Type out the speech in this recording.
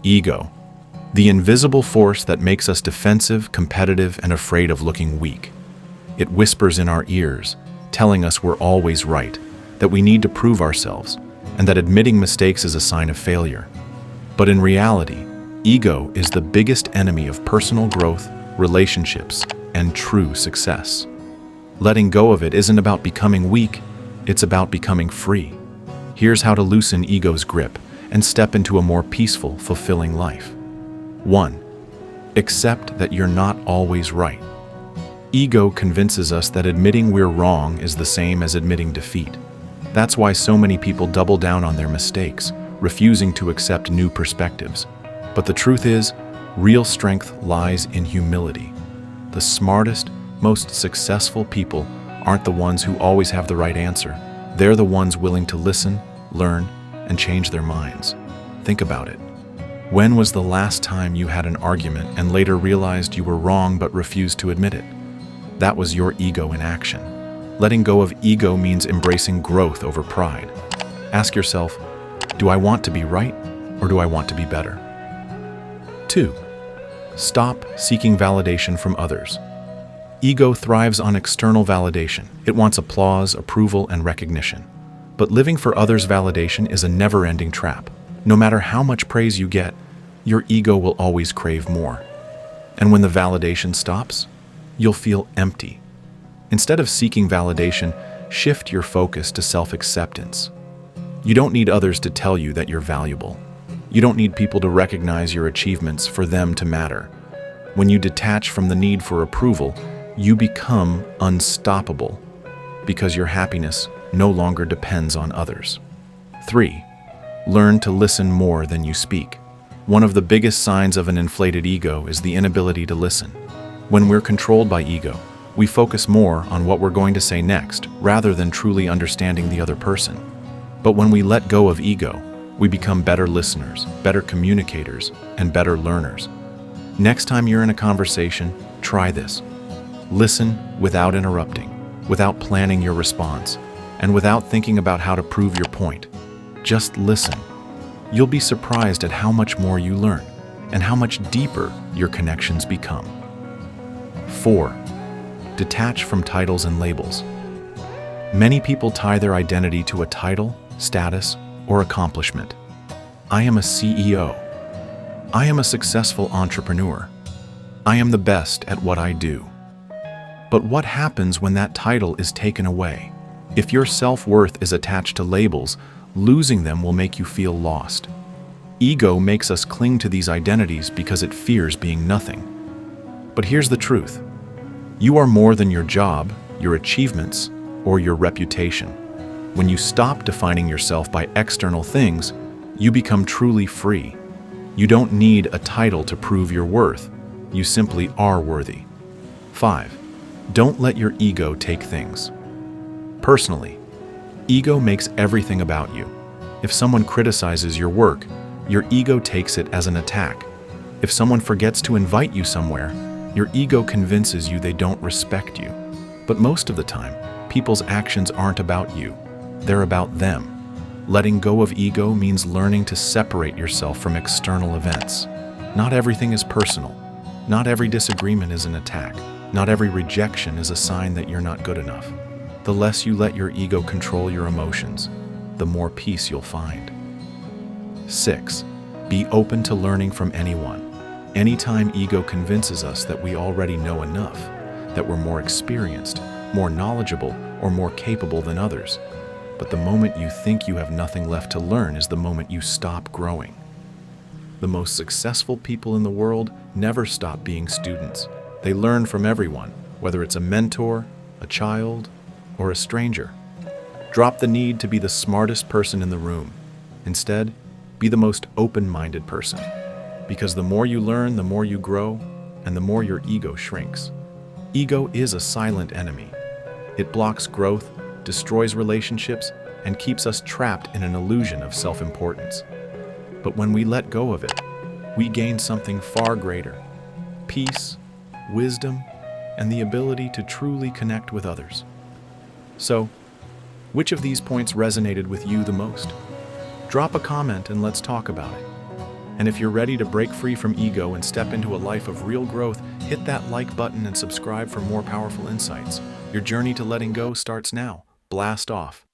Ego, the invisible force that makes us defensive, competitive, and afraid of looking weak. It whispers in our ears, telling us we're always right, that we need to prove ourselves, and that admitting mistakes is a sign of failure. But in reality, ego is the biggest enemy of personal growth, relationships, and true success. Letting go of it isn't about becoming weak, it's about becoming free. Here's how to loosen ego's grip and step into a more peaceful, fulfilling life. 1. Accept that you're not always right. Ego convinces us that admitting we're wrong is the same as admitting defeat. That's why so many people double down on their mistakes, refusing to accept new perspectives. But the truth is, real strength lies in humility. The smartest, most successful people aren't the ones who always have the right answer. They're the ones willing to listen, learn, and change their minds. Think about it. When was the last time you had an argument and later realized you were wrong but refused to admit it? That was your ego in action. Letting go of ego means embracing growth over pride. Ask yourself, do I want to be right or do I want to be better? 2. Stop seeking validation from others. Ego thrives on external validation. It wants applause, approval, and recognition. But living for others' validation is a never-ending trap. No matter how much praise you get, your ego will always crave more. And when the validation stops, you'll feel empty. Instead of seeking validation, shift your focus to self-acceptance. You don't need others to tell you that you're valuable. You don't need people to recognize your achievements for them to matter. When you detach from the need for approval, you become unstoppable because your happiness no longer depends on others. 3. Learn to listen more than you speak. One of the biggest signs of an inflated ego is the inability to listen. When we're controlled by ego, we focus more on what we're going to say next rather than truly understanding the other person. But when we let go of ego, we become better listeners, better communicators, and better learners. Next time you're in a conversation, try this. Listen without interrupting, without planning your response, and without thinking about how to prove your point. Just listen. You'll be surprised at how much more you learn and how much deeper your connections become. 4. Detach from titles and labels. Many people tie their identity to a title, status, or accomplishment. I am a CEO. I am a successful entrepreneur. I am the best at what I do. But what happens when that title is taken away? If your self-worth is attached to labels, losing them will make you feel lost. Ego makes us cling to these identities because it fears being nothing. But here's the truth. You are more than your job, your achievements, or your reputation. When you stop defining yourself by external things, you become truly free. You don't need a title to prove your worth. You simply are worthy. 5. Don't let your ego take things. Personally, ego makes everything about you. If someone criticizes your work, your ego takes it as an attack. If someone forgets to invite you somewhere, your ego convinces you they don't respect you. But most of the time, people's actions aren't about you. They're about them. Letting go of ego means learning to separate yourself from external events. Not everything is personal. Not every disagreement is an attack. Not every rejection is a sign that you're not good enough. The less you let your ego control your emotions, the more peace you'll find. 6. Be open to learning from anyone. Anytime ego convinces us that we already know enough, that we're more experienced, more knowledgeable, or more capable than others. But the moment you think you have nothing left to learn is the moment you stop growing. The most successful people in the world never stop being students. They learn from everyone, whether it's a mentor, a child, or a stranger. Drop the need to be the smartest person in the room. Instead, be the most open-minded person. Because the more you learn, the more you grow, and the more your ego shrinks. Ego is a silent enemy. It blocks growth, destroys relationships, and keeps us trapped in an illusion of self-importance. But when we let go of it, we gain something far greater: peace, wisdom, and the ability to truly connect with others. So, which of these points resonated with you the most? Drop a comment and let's talk about it. And if you're ready to break free from ego and step into a life of real growth, hit that like button and subscribe for more powerful insights. Your journey to letting go starts now. Blast off.